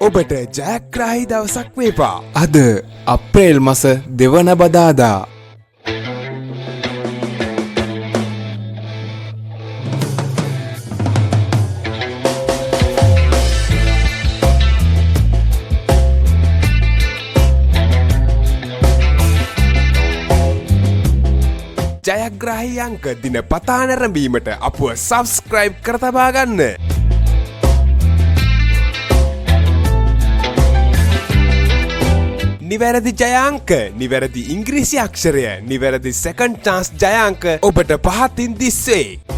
ඔබට ජයග්‍රාහී දවසක් වේවා. අද අප්‍රේල් මාස 2 වන බදාදා. ජයග්‍රාහී අංක දිනපතා නැරඹීමට අපව සබ්ස්ක්‍රයිබ් කර තබා ගන්න. නිවැරදි ජයාංක, නිවැරදි ඉංග්‍රීසි අක්ෂරය, නිවැරදි සෙකන්ඩ් චාන්ස් ජයාංක ඔබට පහතින් දිස්සේ.